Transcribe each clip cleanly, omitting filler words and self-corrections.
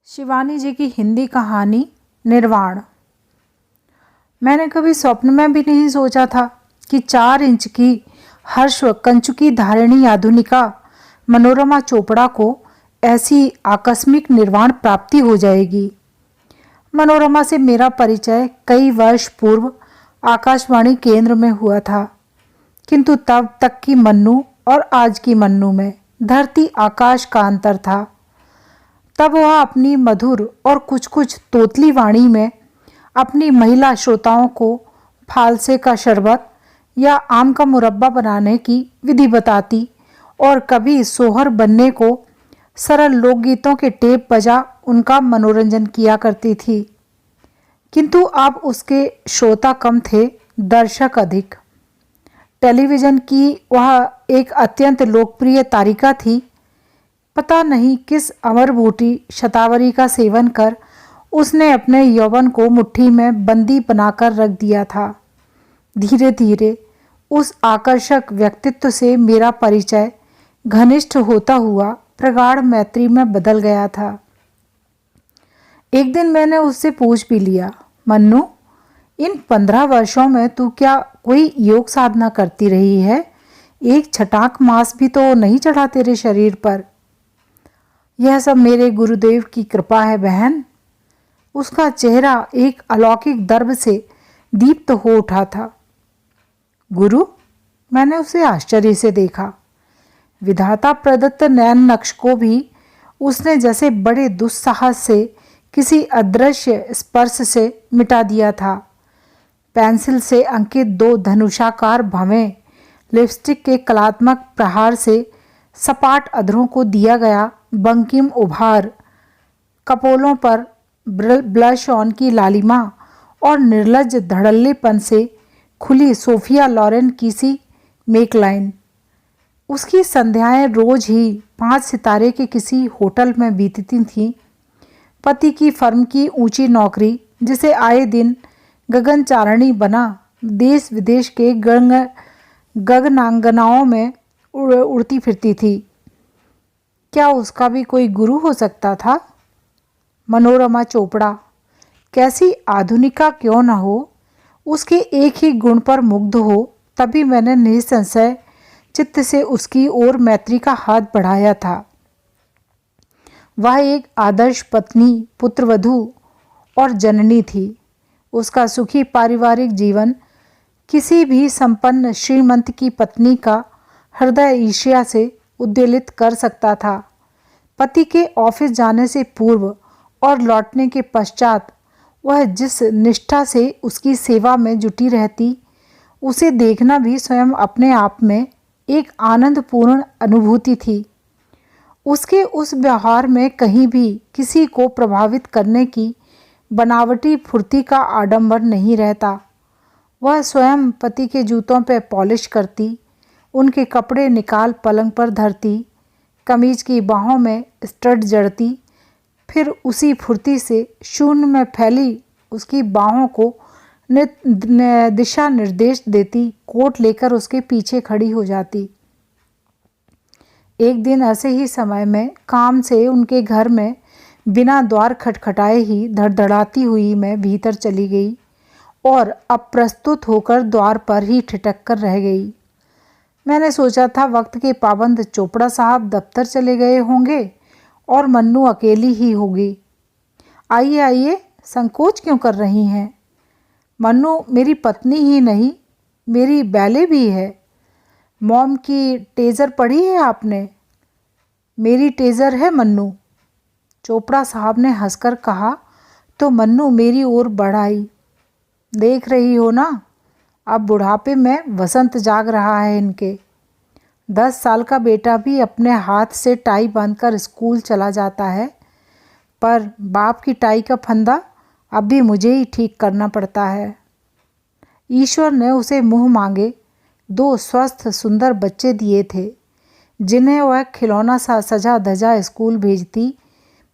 शिवानी जी की हिंदी कहानी निर्वाण। मैंने कभी स्वप्न में भी नहीं सोचा था कि 4 इंच की हर्ष कंचुकी धारिणी आधुनिका मनोरमा चोपड़ा को ऐसी आकस्मिक निर्वाण प्राप्ति हो जाएगी। मनोरमा से मेरा परिचय कई वर्ष पूर्व आकाशवाणी केंद्र में हुआ था, किंतु तब तक की मन्नू और आज की मन्नू में धरती आकाश का अंतर था। तब वह अपनी मधुर और कुछ कुछ तोतली वाणी में अपनी महिला श्रोताओं को फालसे का शरबत या आम का मुरब्बा बनाने की विधि बताती और कभी सोहर बनने को सरल लोकगीतों के टेप बजा उनका मनोरंजन किया करती थी। किंतु अब उसके श्रोता कम थे, दर्शक अधिक। टेलीविज़न की वह एक अत्यंत लोकप्रिय तारिका थी। पता नहीं किस अमर बूटी शतावरी का सेवन कर उसने अपने यौवन को मुट्ठी में बंदी बनाकर रख दिया था। धीरे धीरे उस आकर्षक व्यक्तित्व से मेरा परिचय घनिष्ठ होता हुआ प्रगाढ़ मैत्री में बदल गया था। एक दिन मैंने उससे पूछ भी लिया, मन्नू, इन 15 वर्षों में तू क्या कोई योग साधना करती रही है? एक छटाक मांस भी तो नहीं चढ़ा तेरे शरीर पर। यह सब मेरे गुरुदेव की कृपा है बहन। उसका चेहरा एक अलौकिक दर्प से दीप्त हो उठा था। गुरु? मैंने उसे आश्चर्य से देखा। विधाता प्रदत्त नयन नक्श को भी उसने जैसे बड़े दुस्साहस से किसी अदृश्य स्पर्श से मिटा दिया था। पेंसिल से अंकित 2 धनुषाकार भवें लिपस्टिक के कलात्मक प्रहार से सपाट अधरों को दिया गया बंकिम उभार, कपोलों पर ब्लश ऑन की लालिमा और निर्लज धड़ल्लेपन से खुली सोफिया लॉरेन की सी मेकलाइन। उसकी संध्याएं रोज ही 5 सितारे के किसी होटल में बीतती थीं। पति की फर्म की ऊंची नौकरी जिसे आए दिन गगनचारिणी बना देश विदेश के गगनांगनाओं में उड़ती फिरती थी। क्या उसका भी कोई गुरु हो सकता था? मनोरमा चोपड़ा कैसी आधुनिका क्यों न हो, उसके एक ही गुण पर मुग्ध हो तभी मैंने निसंशय चित्त से उसकी ओर मैत्री का हाथ बढ़ाया था। वह एक आदर्श पत्नी, पुत्रवधू और जननी थी। उसका सुखी पारिवारिक जीवन किसी भी संपन्न श्रीमंत की पत्नी का हृदय ईर्ष्या से उद्वेलित कर सकता था। पति के ऑफिस जाने से पूर्व और लौटने के पश्चात वह जिस निष्ठा से उसकी सेवा में जुटी रहती, उसे देखना भी स्वयं अपने आप में एक आनंदपूर्ण अनुभूति थी। उसके उस व्यवहार में कहीं भी किसी को प्रभावित करने की बनावटी फुर्ती का आडंबर नहीं रहता। वह स्वयं पति के जूतों पर पॉलिश करती, उनके कपड़े निकाल पलंग पर धरती, कमीज की बाहों में स्टड जड़ती, फिर उसी फुर्ती से शून्य में फैली उसकी बाहों को दिशा निर्देश देती, कोट लेकर उसके पीछे खड़ी हो जाती। एक दिन ऐसे ही समय में काम से उनके घर में बिना द्वार खटखटाए ही धड़धड़ाती हुई मैं भीतर चली गई और अप्रस्तुत होकर द्वार पर ही ठिठक कर रह गई। मैंने सोचा था वक्त के पाबंद चोपड़ा साहब दफ्तर चले गए होंगे और मन्नू अकेली ही होगी। आइए आइए, संकोच क्यों कर रही हैं? मन्नू मेरी पत्नी ही नहीं, मेरी बैले भी है। मॉम की टेज़र पढ़ी है आपने? मेरी टेज़र है मन्नू। चोपड़ा साहब ने हंसकर कहा तो मन्नू मेरी ओर बढ़ आई। देख रही हो ना, अब बुढ़ापे में वसंत जाग रहा है इनके। 10 साल का बेटा भी अपने हाथ से टाई बांधकर स्कूल चला जाता है, पर बाप की टाई का फंदा अब भी मुझे ही ठीक करना पड़ता है। ईश्वर ने उसे मुँह मांगे 2 स्वस्थ सुंदर बच्चे दिए थे, जिन्हें वह खिलौना सा सजा धजा स्कूल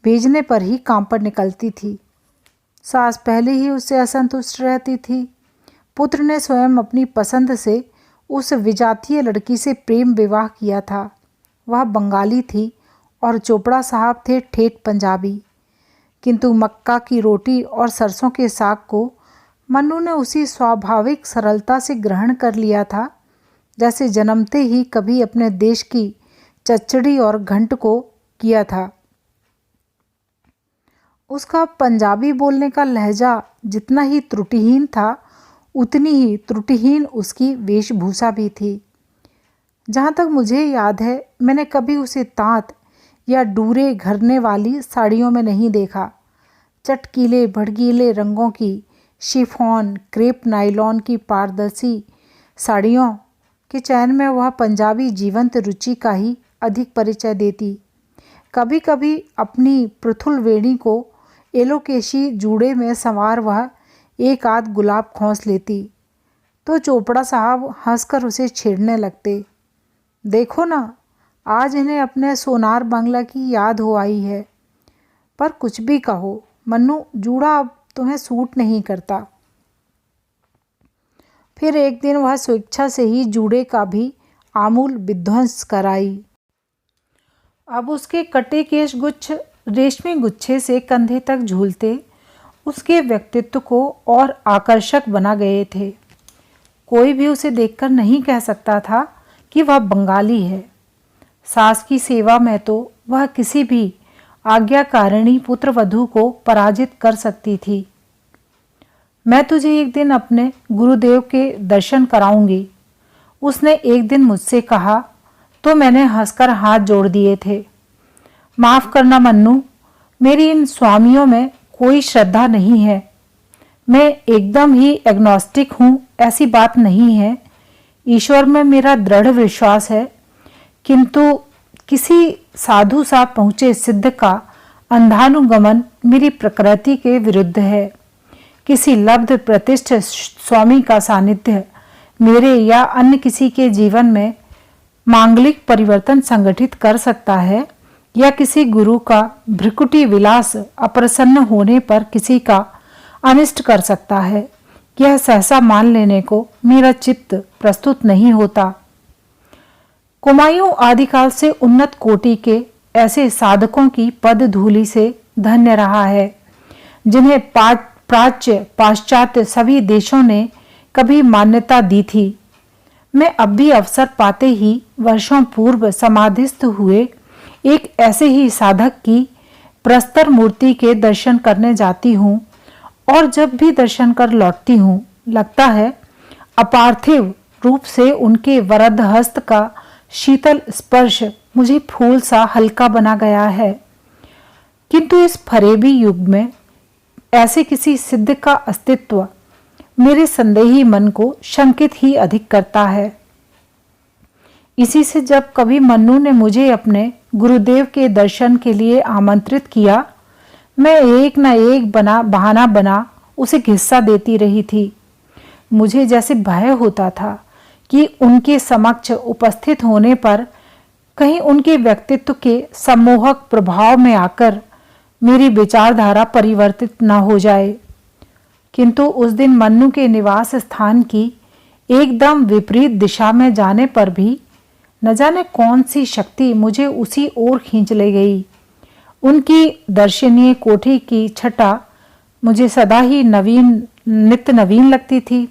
भेजने पर ही काम पर निकलती थी। सास पहले ही उससे असंतुष्ट रहती थी। पुत्र ने स्वयं अपनी पसंद से उस विजातीय लड़की से प्रेम विवाह किया था। वह बंगाली थी और चोपड़ा साहब थे ठेठ पंजाबी। किंतु मक्का की रोटी और सरसों के साग को मन्नू ने उसी स्वाभाविक सरलता से ग्रहण कर लिया था जैसे जन्मते ही कभी अपने देश की चचड़ी और घंट को किया था। उसका पंजाबी बोलने का लहजा जितना ही त्रुटिहीन था, उतनी ही त्रुटिहीन उसकी वेशभूषा भी थी। जहाँ तक मुझे याद है, मैंने कभी उसे तांत या डूरे घरने वाली साड़ियों में नहीं देखा। चटकीले भड़कीले रंगों की शिफॉन, क्रेप, नायलॉन की पारदर्शी साड़ियों के चयन में वह पंजाबी जीवंत रुचि का ही अधिक परिचय देती। कभी कभी अपनी पृथुल वेणी को एलोकेशी जूड़े में संवार वह एक आध गुलाब खोस लेती तो चोपड़ा साहब हंसकर उसे छेड़ने लगते। देखो ना, आज इन्हें अपने सोनार बंगला की याद हो आई है। पर कुछ भी कहो मन्नू, जूड़ा अब तुम्हें सूट नहीं करता। फिर एक दिन वह स्वेच्छा से ही जूड़े का भी आमूल विध्वंस कराई। अब उसके कटे केश गुच्छ रेशमी गुच्छे से कंधे तक झूलते उसके व्यक्तित्व को और आकर्षक बना गए थे। कोई भी उसे देखकर नहीं कह सकता था कि वह बंगाली है। सास की सेवा में तो वह किसी भी आज्ञाकारिणी पुत्रवधू को पराजित कर सकती थी। मैं तुझे एक दिन अपने गुरुदेव के दर्शन कराऊंगी, उसने एक दिन मुझसे कहा तो मैंने हंसकर हाथ जोड़ दिए थे। माफ़ करना मन्नू, मेरी इन स्वामियों में कोई श्रद्धा नहीं है। मैं एकदम ही एग्नोस्टिक हूँ, ऐसी बात नहीं है। ईश्वर में मेरा दृढ़ विश्वास है, किंतु किसी साधु सा पहुँचे सिद्ध का अंधानुगमन मेरी प्रकृति के विरुद्ध है। किसी लब्ध प्रतिष्ठ स्वामी का सानिध्य मेरे या अन्य किसी के जीवन में मांगलिक परिवर्तन संगठित कर सकता है, या किसी गुरु का भ्रिकुटी विलास अप्रसन्न होने पर किसी का अनिष्ट कर सकता है। यह सहसा मान लेने को मेरा चित्त प्रस्तुत नहीं होता। कुमायूं आदिकाल से उन्नत कोटि के ऐसे साधकों की पद धूलि से धन्य रहा है, जिन्हें प्राच्य पाश्चात्य सभी देशों ने कभी मान्यता दी थी। मैं अब भी अवसर पाते ही वर्षों पूर्व समाधिस्थ हुए एक ऐसे ही साधक की प्रस्तर मूर्ति के दर्शन करने जाती हूँ, और जब भी दर्शन कर लौटती हूँ, लगता है अपार्थिव रूप से उनके वरद हस्त का शीतल स्पर्श मुझे फूल सा हल्का बना गया है। किंतु इस फरेबी युग में ऐसे किसी सिद्ध का अस्तित्व मेरे संदेही मन को शंकित ही अधिक करता है। इसी से जब कभी मन्नू ने मुझे अपने गुरुदेव के दर्शन के लिए आमंत्रित किया, मैं एक न एक बहाना बना उसे हिस्सा देती रही थी। मुझे जैसे भय होता था कि उनके समक्ष उपस्थित होने पर कहीं उनके व्यक्तित्व के सम्मोहक प्रभाव में आकर मेरी विचारधारा परिवर्तित न हो जाए। किंतु उस दिन मन्नू के निवास स्थान की एकदम विपरीत दिशा में जाने पर भी न जाने कौन सी शक्ति मुझे उसी ओर खींच ले गई। उनकी दर्शनीय कोठी की छटा मुझे सदा ही नित्य नवीन लगती थी।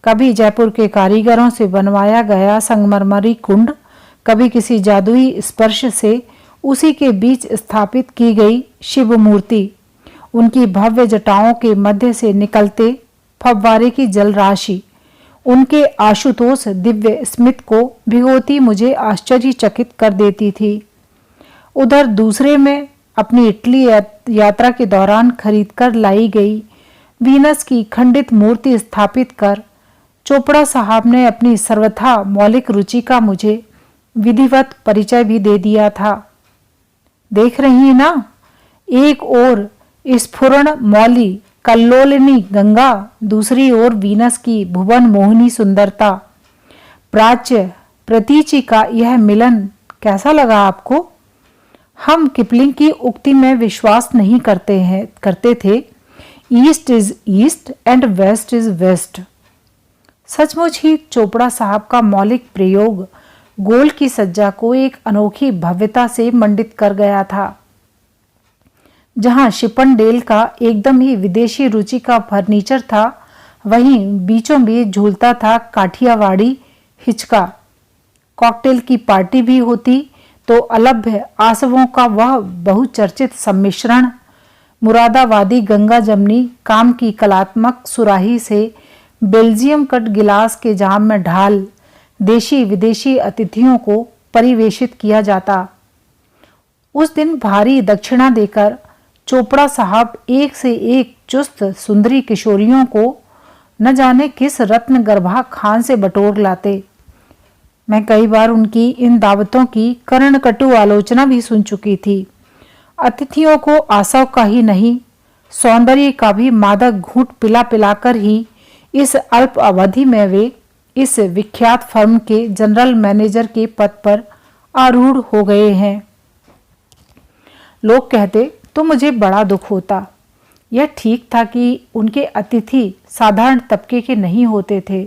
कभी जयपुर के कारीगरों से बनवाया गया संगमरमरी कुंड, कभी किसी जादुई स्पर्श से उसी के बीच स्थापित की गई शिव मूर्ति, उनकी भव्य जटाओं के मध्य से निकलते फव्वारे की जल राशि, उनके आशुतोष दिव्य स्मित को भिगोती मुझे आश्चर्यचकित कर देती थी। उधर दूसरे में अपनी इटली यात्रा के दौरान खरीदकर लाई गई वीनस की खंडित मूर्ति स्थापित कर चोपड़ा साहब ने अपनी सर्वथा मौलिक रुचि का मुझे विधिवत परिचय भी दे दिया था। देख रही ना, एक ओर स्फुरण मौली कल्लोलिनी गंगा, दूसरी ओर वीनस की भुवन मोहिनी सुंदरता। प्राच्य प्रतीचि का यह मिलन कैसा लगा आपको? हम किपलिंग की उक्ति में विश्वास नहीं करते थे, east is east and west is west. सचमुच ही चोपड़ा साहब का मौलिक प्रयोग गोल की सज्जा को एक अनोखी भव्यता से मंडित कर गया था। जहाँ शिपनडेल का एकदम ही विदेशी रुचि का फर्नीचर था, वहीं बीचों बीच झूलता था काठियावाड़ी हिचका। कॉकटेल की पार्टी भी होती तो अलभ्य आसवों का वह बहुचर्चित सम्मिश्रण मुरादाबादी गंगा जमनी काम की कलात्मक सुराही से बेल्जियम कट गिलास के जाम में ढाल देशी विदेशी अतिथियों को परिवेशित किया जाता। उस दिन भारी दक्षिणा देकर चोपड़ा साहब एक से एक चुस्त सुंदरी किशोरियों को न जाने किस रत्न गर्भा खान से बटोर लाते। मैं कई बार उनकी इन दावतों की कर्णकटु आलोचना भी सुन चुकी थी। अतिथियों को आसव का ही नहीं, सौंदर्य का भी मादक घूंट पिला पिलाकर ही इस अल्प अवधि में वे इस विख्यात फर्म के जनरल मैनेजर के पद पर आरूढ़ हो गए हैं। लोग कहते तो मुझे बड़ा दुख होता। यह ठीक था कि उनके अतिथि साधारण तबके के नहीं होते थे।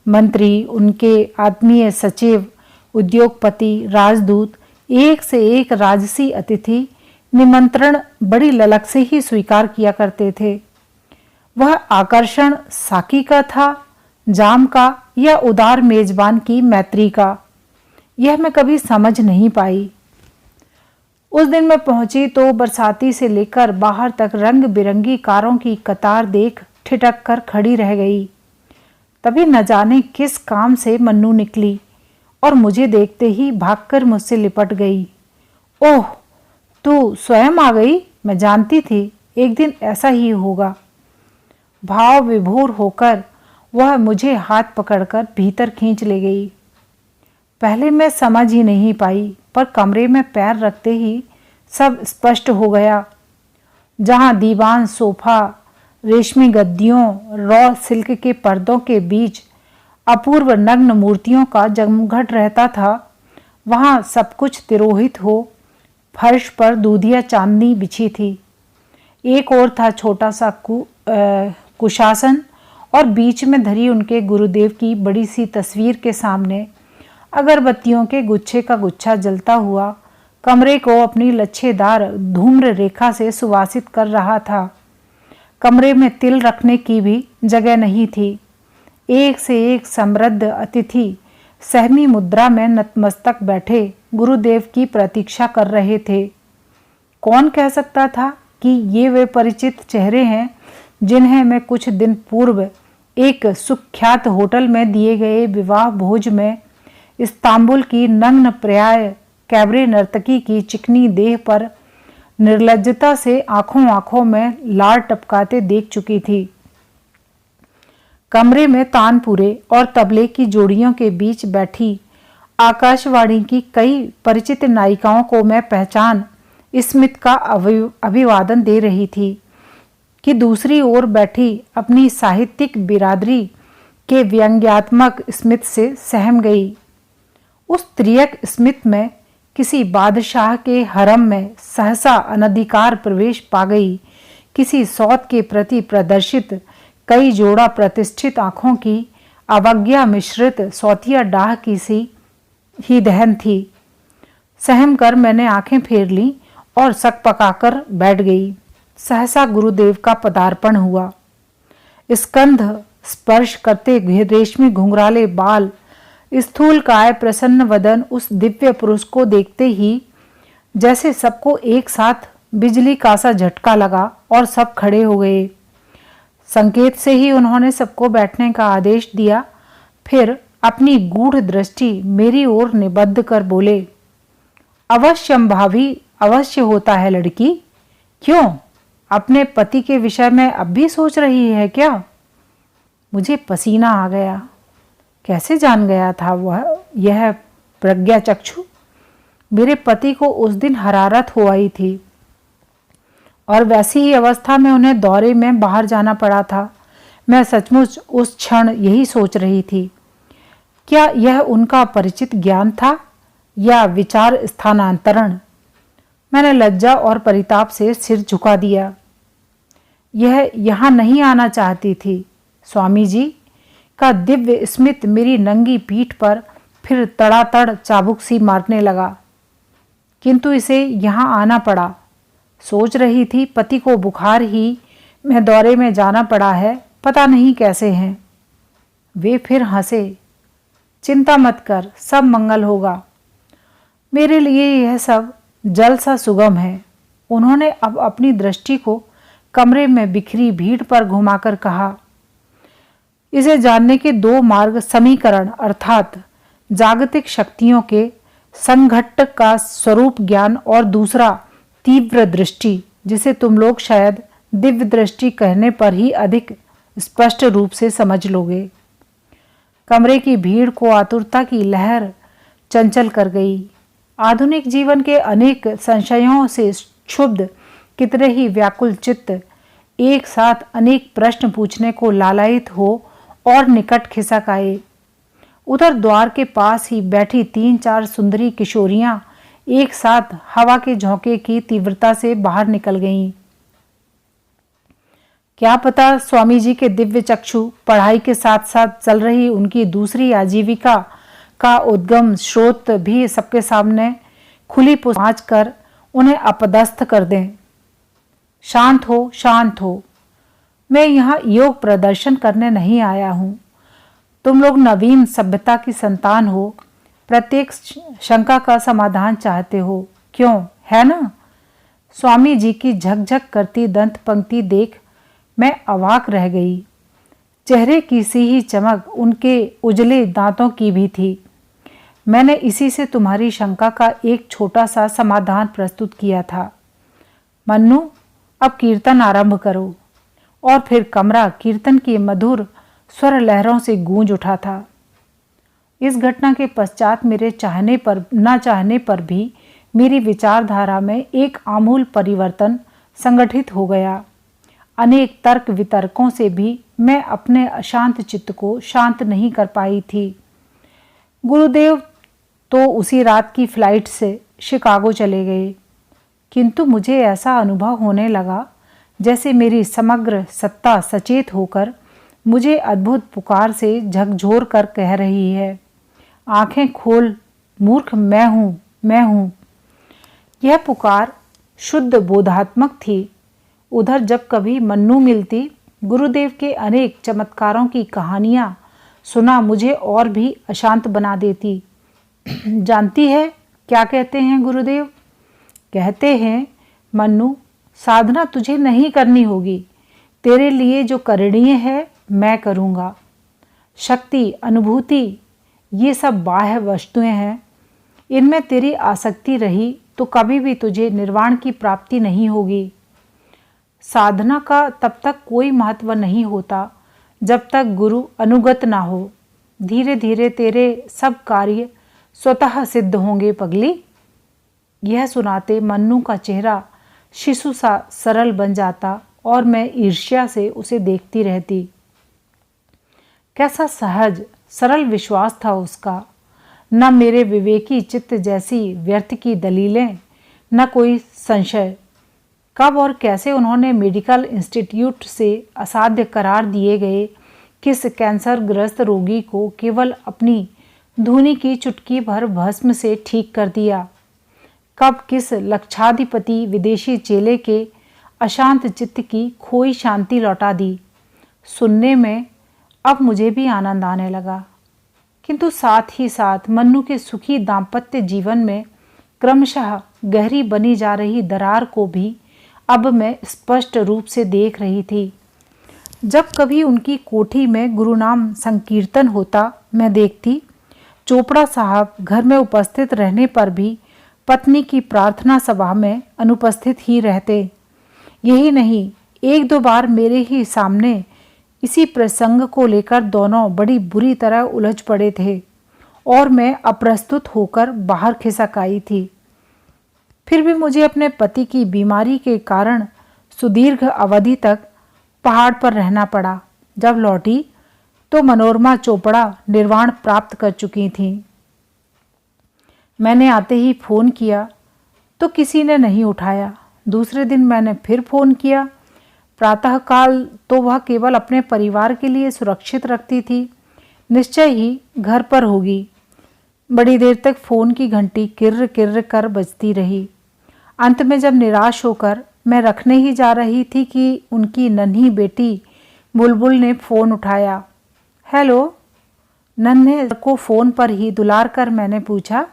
मंत्री, उनके आत्मीय सचिव, उद्योगपति, राजदूत, एक से एक राजसी अतिथि निमंत्रण बड़ी ललक से ही स्वीकार किया करते थे। वह आकर्षण साकी का था, जाम का, या उदार मेजबान की मैत्री का, यह मैं कभी समझ नहीं पाई। उस दिन मैं पहुंची तो बरसाती से लेकर बाहर तक रंग बिरंगी कारों की कतार देख ठिठक कर खड़ी रह गई। तभी न जाने किस काम से मन्नू निकली और मुझे देखते ही भागकर मुझसे लिपट गई। ओह, तू स्वयं आ गई? मैं जानती थी एक दिन ऐसा ही होगा। भाव विभोर होकर वह मुझे हाथ पकड़कर भीतर खींच ले गई। पहले मैं समझ ही नहीं पाई, पर कमरे में पैर रखते ही सब स्पष्ट हो गया। जहां दीवान, सोफा, रेशमी गद्दियों, रॉ सिल्क के पर्दों के बीच अपूर्व नग्न मूर्तियों का जमघट रहता था, वहां सब कुछ तिरोहित हो फर्श पर दूधिया चांदनी बिछी थी। एक और था छोटा सा कुशासन और बीच में धरी उनके गुरुदेव की बड़ी सी तस्वीर के सामने अगरबत्तियों के गुच्छे का गुच्छा जलता हुआ कमरे को अपनी लच्छेदार धूम्र रेखा से सुवासित कर रहा था। कमरे में तिल रखने की भी जगह नहीं थी। एक से एक समृद्ध अतिथि सहमी मुद्रा में नतमस्तक बैठे गुरुदेव की प्रतीक्षा कर रहे थे। कौन कह सकता था कि ये वे परिचित चेहरे हैं जिन्हें मैं कुछ दिन पूर्व एक सुख्यात होटल में दिए गए विवाह भोज में इस्तांबुल की नग्न पर्याय कैबरे नर्तकी की चिकनी देह पर निर्लज्जता से आंखों आंखों में लार टपकाते देख चुकी थी। कमरे में तानपुरे और तबले की जोड़ियों के बीच बैठी आकाशवाणी की कई परिचित नायिकाओं को मैं पहचान स्मित का अभिवादन दे रही थी कि दूसरी ओर बैठी अपनी साहित्यिक बिरादरी के व्यंग्यात्मक स्मित से सहम गई। उस त्रियक स्मित में किसी बादशाह के हरम में सहसा अनधिकार प्रवेश पा गई किसी सौत के प्रति प्रदर्शित कई जोड़ा प्रतिष्ठित आंखों की अवज्ञा मिश्रित सौतिया डाह की सी ही दहन थी। सहम कर मैंने आंखें फेर ली और सक पकाकर बैठ गई। सहसा गुरुदेव का पदार्पण हुआ। स्कंध स्पर्श करते रेशमी घुंघराले बाल, स्थूल काय, प्रसन्न वदन उस दिव्य पुरुष को देखते ही जैसे सबको एक साथ बिजली का सा झटका लगा और सब खड़े हो गए। संकेत से ही उन्होंने सबको बैठने का आदेश दिया। फिर अपनी गूढ़ दृष्टि मेरी ओर निबद्ध कर बोले, अवश्यम भाभी, अवश्य होता है लड़की। क्यों, अपने पति के विषय में अब भी सोच रही है क्या? मुझे पसीना आ गया। कैसे जान गया था वह यह प्रज्ञा चक्षु? मेरे पति को उस दिन हरारत हो आई थी और वैसी ही अवस्था में उन्हें दौरे में बाहर जाना पड़ा था। मैं सचमुच उस क्षण यही सोच रही थी, क्या यह उनका परिचित ज्ञान था या विचार स्थानांतरण? मैंने लज्जा और परिताप से सिर झुका दिया। यह यहाँ नहीं आना चाहती थी। स्वामी जी का दिव्य स्मित मेरी नंगी पीठ पर फिर तड़ातड़ चाबुक सी मारने लगा, किंतु इसे यहाँ आना पड़ा। सोच रही थी पति को बुखार ही में दौरे में जाना पड़ा है, पता नहीं कैसे हैं। वे फिर हंसे। चिंता मत कर, सब मंगल होगा। मेरे लिए यह सब जल सा सुगम है। उन्होंने अब अपनी दृष्टि को कमरे में बिखरी भीड़ पर घुमाकर कहा, इसे जानने के दो मार्ग समीकरण अर्थात जागतिक शक्तियों के संघट्ट का स्वरूप ज्ञान और दूसरा तीव्र दृष्टि, जिसे तुम लोग शायद दिव्य दृष्टि कहने पर ही अधिक स्पष्ट रूप से समझ लोगे। कमरे की भीड़ को आतुरता की लहर चंचल कर गई। आधुनिक जीवन के अनेक संशयों से क्षुब्ध कितने ही व्याकुल चित्त एक साथ अनेक प्रश्न पूछने को लालायित हो और निकट खिसक आए। उधर द्वार के पास ही बैठी 3-4 सुंदरी किशोरियां एक साथ हवा के झोंके की तीव्रता से बाहर निकल गईं। क्या पता स्वामी जी के दिव्य चक्षु पढ़ाई के साथ साथ चल रही उनकी दूसरी आजीविका का उद्गम स्रोत भी सबके सामने खुली पहुंच कर उन्हें अपदस्थ कर दें। शांत हो, शांत हो। मैं यहाँ योग प्रदर्शन करने नहीं आया हूँ। तुम लोग नवीन सभ्यता की संतान हो, प्रत्येक शंका का समाधान चाहते हो, क्यों, है ना? स्वामी जी की झकझक करती दंत पंक्ति देख मैं अवाक रह गई। चेहरे की सी ही चमक उनके उजले दांतों की भी थी। मैंने इसी से तुम्हारी शंका का एक छोटा सा समाधान प्रस्तुत किया था। मन्नू, अब कीर्तन आरंभ करो। और फिर कमरा कीर्तन की मधुर स्वर लहरों से गूंज उठा था। इस घटना के पश्चात मेरे चाहने पर न चाहने पर भी मेरी विचारधारा में एक आमूल परिवर्तन संगठित हो गया। अनेक तर्क वितर्कों से भी मैं अपने अशांत चित्त को शांत नहीं कर पाई थी। गुरुदेव तो उसी रात की फ्लाइट से शिकागो चले गए, किंतु मुझे ऐसा अनुभव होने लगा जैसे मेरी समग्र सत्ता सचेत होकर मुझे अद्भुत पुकार से झकझोर कर कह रही है, आंखें खोल मूर्ख, मैं हूँ, मैं हूँ। यह पुकार शुद्ध बोधात्मक थी। उधर जब कभी मन्नू मिलती, गुरुदेव के अनेक चमत्कारों की कहानियाँ सुना मुझे और भी अशांत बना देती। जानती है क्या कहते हैं गुरुदेव? कहते हैं, मन्नू, साधना तुझे नहीं करनी होगी, तेरे लिए जो करणीय है मैं करूँगा। शक्ति, अनुभूति, ये सब बाह्य वस्तुएं हैं। इनमें तेरी आसक्ति रही तो कभी भी तुझे निर्वाण की प्राप्ति नहीं होगी। साधना का तब तक कोई महत्व नहीं होता जब तक गुरु अनुगत ना हो। धीरे धीरे तेरे सब कार्य स्वतः सिद्ध होंगे पगली। यह सुनाते मन्नू का चेहरा शिशु सा सरल बन जाता और मैं ईर्ष्या से उसे देखती रहती। कैसा सहज सरल विश्वास था उसका। न मेरे विवेकी चित्त जैसी व्यर्थ की दलीलें, न कोई संशय। कब और कैसे उन्होंने मेडिकल इंस्टीट्यूट से असाध्य करार दिए गए किस कैंसर ग्रस्त रोगी को केवल अपनी धूनी की चुटकी भर भस्म से ठीक कर दिया। कब किस लक्षाधिपति विदेशी चेले के अशांत चित्त की खोई शांति लौटा दी। सुनने में अब मुझे भी आनंद आने लगा, किंतु साथ ही साथ मन्नू के सुखी दाम्पत्य जीवन में क्रमशः गहरी बनी जा रही दरार को भी अब मैं स्पष्ट रूप से देख रही थी। जब कभी उनकी कोठी में गुरुनाम संकीर्तन होता मैं देखती, चोपड़ा साहब घर में उपस्थित रहने पर भी पत्नी की प्रार्थना सभा में अनुपस्थित ही रहते। यही नहीं, 1-2 बार मेरे ही सामने इसी प्रसंग को लेकर दोनों बड़ी बुरी तरह उलझ पड़े थे और मैं अप्रस्तुत होकर बाहर खिसक आई थी। फिर भी मुझे अपने पति की बीमारी के कारण सुदीर्घ अवधि तक पहाड़ पर रहना पड़ा। जब लौटी तो मनोरमा चोपड़ा निर्वाण प्राप्त कर चुकी थीं। मैंने आते ही फ़ोन किया तो किसी ने नहीं उठाया। दूसरे दिन मैंने फिर फ़ोन किया। प्रातःकाल तो वह केवल अपने परिवार के लिए सुरक्षित रखती थी, निश्चय ही घर पर होगी। बड़ी देर तक फ़ोन की घंटी किर्र किर्र कर बजती रही। अंत में जब निराश होकर मैं रखने ही जा रही थी कि उनकी नन्ही बेटी बुलबुल ने फ़ोन उठाया। हेलो। नन्हे को फ़ोन पर ही दुलार कर मैंने पूछा,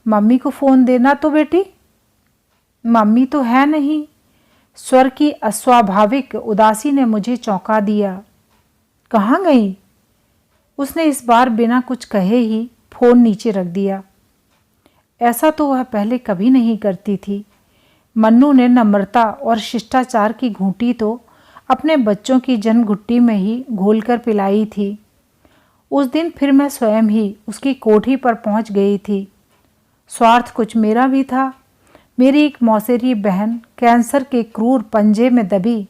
मम्मी को फ़ोन देना तो बेटी। मम्मी तो है नहीं। स्वर की अस्वाभाविक उदासी ने मुझे चौंका दिया। कहाँ गई? उसने इस बार बिना कुछ कहे ही फ़ोन नीचे रख दिया। ऐसा तो वह पहले कभी नहीं करती थी। मन्नू ने नम्रता और शिष्टाचार की घूंटी तो अपने बच्चों की जनघुट्टी में ही घोलकर पिलाई थी। उस दिन फिर मैं स्वयं ही उसकी कोठी पर पहुंच गई थी। स्वार्थ कुछ मेरा भी था। मेरी एक मौसेरी बहन कैंसर के क्रूर पंजे में दबी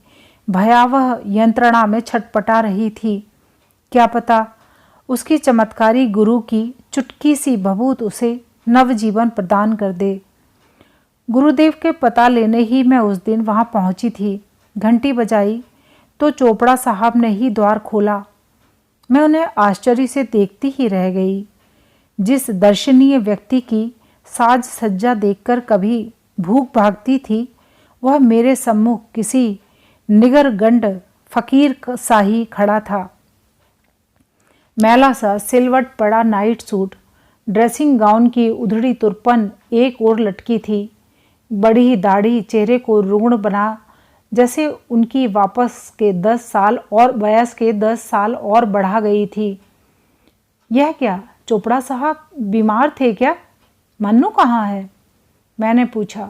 भयावह यंत्रणा में छटपटा रही थी। क्या पता उसकी चमत्कारी गुरु की चुटकी सी भभूत उसे नवजीवन प्रदान कर दे। गुरुदेव के पता लेने ही मैं उस दिन वहां पहुंची थी। घंटी बजाई तो चोपड़ा साहब ने ही द्वार खोला। मैं उन्हें आश्चर्य से देखती ही रह गई। जिस दर्शनीय व्यक्ति की साज सज्जा देखकर कभी भूख भागती थी, वह मेरे सम्मुख किसी निगरगंड फकीर सा ही खड़ा था। मैला सा सिलवट पड़ा नाइट सूट, ड्रेसिंग गाउन की उधड़ी तुरपन एक ओर लटकी थी। बड़ी दाढ़ी चेहरे को रुग्ण बना, जैसे उनकी वापस के 10 साल और वयस के 10 साल और बढ़ा गई थी। यह क्या, चोपड़ा साहब बीमार थे क्या? मन्नू कहाँ है? मैंने पूछा।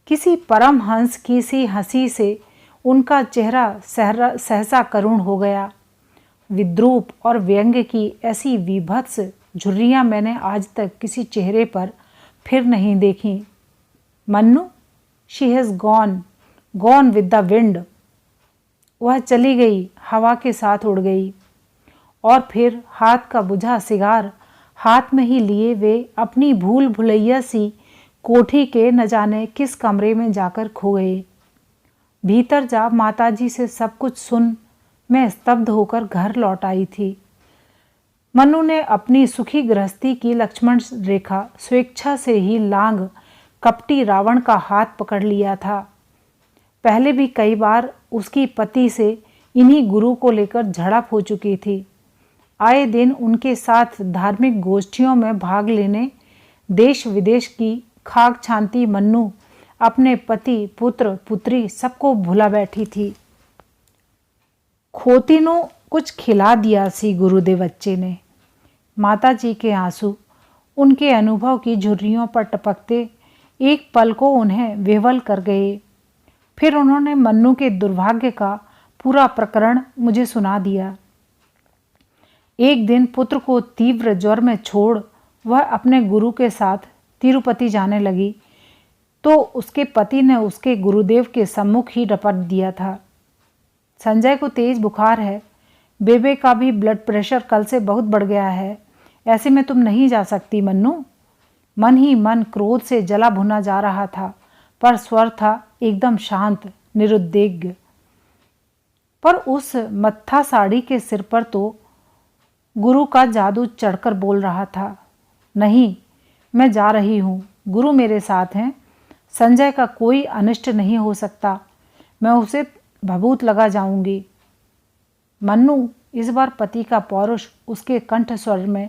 किसी परमहंस की सी हंसी से उनका चेहरा सहसा करुण हो गया। विद्रूप और व्यंग्य की ऐसी विभत्स झुर्रियां मैंने आज तक किसी चेहरे पर फिर नहीं देखी। Mannu, she has gone with the wind. वह चली गई, हवा के साथ उड़ गई। और फिर हाथ का बुझा सिगार हाथ में ही लिए वे अपनी भूल भुलैया सी कोठी के न जाने किस कमरे में जाकर खो गए। भीतर जा माताजी से सब कुछ सुन मैं स्तब्ध होकर घर लौट आई थी। मन्नू ने अपनी सुखी गृहस्थी की लक्ष्मण रेखा स्वेच्छा से ही लांग कपटी रावण का हाथ पकड़ लिया था। पहले भी कई बार उसकी पति से इन्हीं गुरु को लेकर झड़प हो चुकी थी। आए दिन उनके साथ धार्मिक गोष्ठियों में भाग लेने देश विदेश की खाक छानती मन्नू अपने पति पुत्र पुत्री सबको भुला बैठी थी। खोतिनो कुछ खिला दिया सी गुरुदेव बच्चे ने। माताजी के आंसू उनके अनुभव की झुर्रियों पर टपकते एक पल को उन्हें विह्वल कर गए। फिर उन्होंने मन्नू के दुर्भाग्य का पूरा प्रकरण मुझे सुना दिया। एक दिन पुत्र को तीव्र ज्वर में छोड़ वह अपने गुरु के साथ तिरुपति जाने लगी तो उसके पति ने उसके गुरुदेव के सम्मुख ही रपट दिया था। संजय को तेज बुखार है, बेबे का भी ब्लड प्रेशर कल से बहुत बढ़ गया है, ऐसे में तुम नहीं जा सकती मन्नू। मन ही मन क्रोध से जला भुना जा रहा था, पर स्वर था एकदम शांत निरुद्वेग। पर उस मत्था साड़ी के सिर पर तो गुरु का जादू चढ़कर बोल रहा था। नहीं, मैं जा रही हूँ, गुरु मेरे साथ हैं, संजय का कोई अनिष्ट नहीं हो सकता, मैं उसे भभूत लगा जाऊंगी। मन्नू, इस बार पति का पौरुष उसके कंठ स्वर में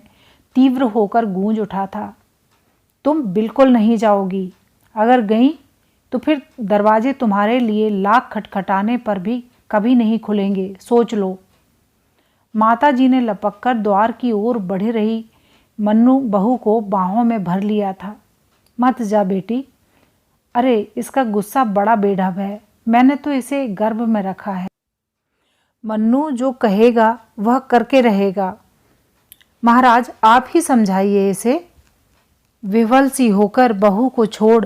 तीव्र होकर गूंज उठा था। तुम बिल्कुल नहीं जाओगी, अगर गई तो फिर दरवाजे तुम्हारे लिए लाख खटखटाने पर भी कभी नहीं खुलेंगे, सोच लो। माताजी ने लपककर द्वार की ओर बढ़ रही मन्नू बहू को बाहों में भर लिया था। मत जा बेटी, अरे इसका गुस्सा बड़ा बेढब है, मैंने तो इसे गर्भ में रखा है। मन्नू जो कहेगा वह करके रहेगा। महाराज आप ही समझाइए इसे। विह्वल सी होकर बहू को छोड़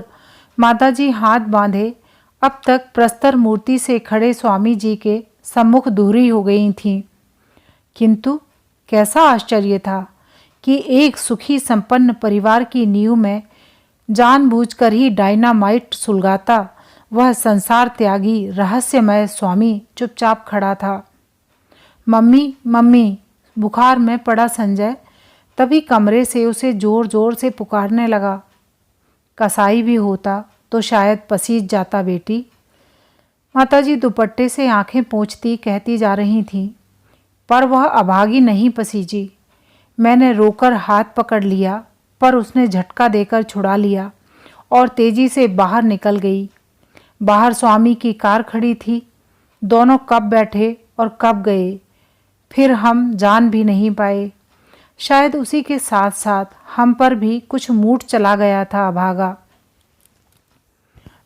माताजी हाथ बांधे अब तक प्रस्तर मूर्ति से खड़े स्वामी जी के सम्मुख दूरी हो गई थीं। किंतु कैसा आश्चर्य था कि एक सुखी संपन्न परिवार की नींव में जानबूझकर ही डायनामाइट सुलगाता वह संसार त्यागी रहस्यमय स्वामी चुपचाप खड़ा था। मम्मी मम्मी, बुखार में पड़ा संजय तभी कमरे से उसे जोर जोर से पुकारने लगा। कसाई भी होता तो शायद पसीज जाता बेटी। माताजी दुपट्टे से आंखें पोंछती कहती जा रही थीं, पर वह अभागी नहीं पसीजी। मैंने रोकर हाथ पकड़ लिया, पर उसने झटका देकर छुड़ा लिया और तेजी से बाहर निकल गई। बाहर स्वामी की कार खड़ी थी। दोनों कब बैठे और कब गए, फिर हम जान भी नहीं पाए। शायद उसी के साथ साथ हम पर भी कुछ मूड चला गया था अभागा।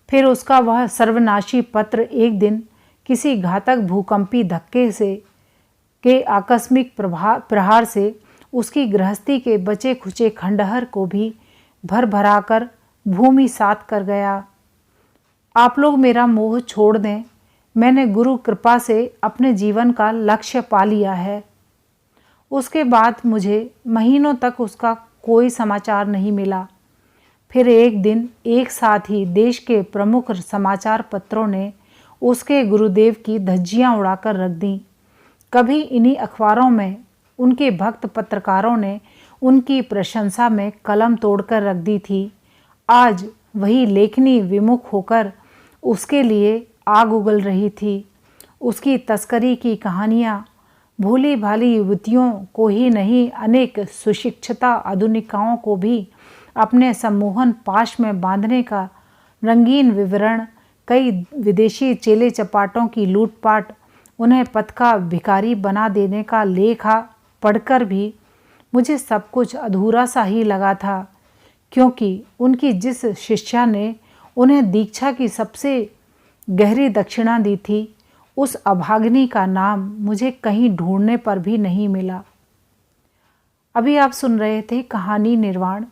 फिर उसका वह सर्वनाशी पत्र एक दिन किसी घातक भूकंपी धक्के से के आकस्मिक प्रहार से उसकी गृहस्थी के बचे खुचे खंडहर को भी भर भरा कर भूमि सात कर गया। आप लोग मेरा मोह छोड़ दें, मैंने गुरु कृपा से अपने जीवन का लक्ष्य पा लिया है। उसके बाद मुझे महीनों तक उसका कोई समाचार नहीं मिला। फिर एक दिन एक साथ ही देश के प्रमुख समाचार पत्रों ने उसके गुरुदेव की धज्जियां उड़ाकर रख दी। कभी इन्हीं अखबारों में उनके भक्त पत्रकारों ने उनकी प्रशंसा में कलम तोड़कर रख दी थी। आज वही लेखनी विमुख होकर उसके लिए आग उगल रही थी। उसकी तस्करी की कहानियाँ भोली भाली युवतियों को ही नहीं, अनेक सुशिक्षिता आधुनिकाओं को भी अपने सम्मोहन पाश में बांधने का रंगीन विवरण, कई विदेशी चेले चपाटों की लूटपाट, उन्हें पथ का भिखारी बना देने का लेखा पढ़कर भी मुझे सब कुछ अधूरा सा ही लगा था, क्योंकि उनकी जिस शिष्या ने उन्हें दीक्षा की सबसे गहरी दक्षिणा दी थी, उस अभागिनी का नाम मुझे कहीं ढूंढने पर भी नहीं मिला। अभी आप सुन रहे थे कहानी निर्वाण।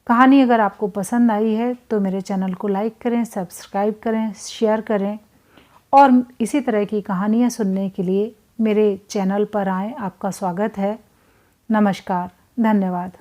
कहानी अगर आपको पसंद आई है तो मेरे चैनल को लाइक करें, सब्सक्राइब करें, शेयर करें और इसी तरह की कहानियाँ सुनने के लिए मेरे चैनल पर आएँ। आपका स्वागत है। नमस्कार, धन्यवाद।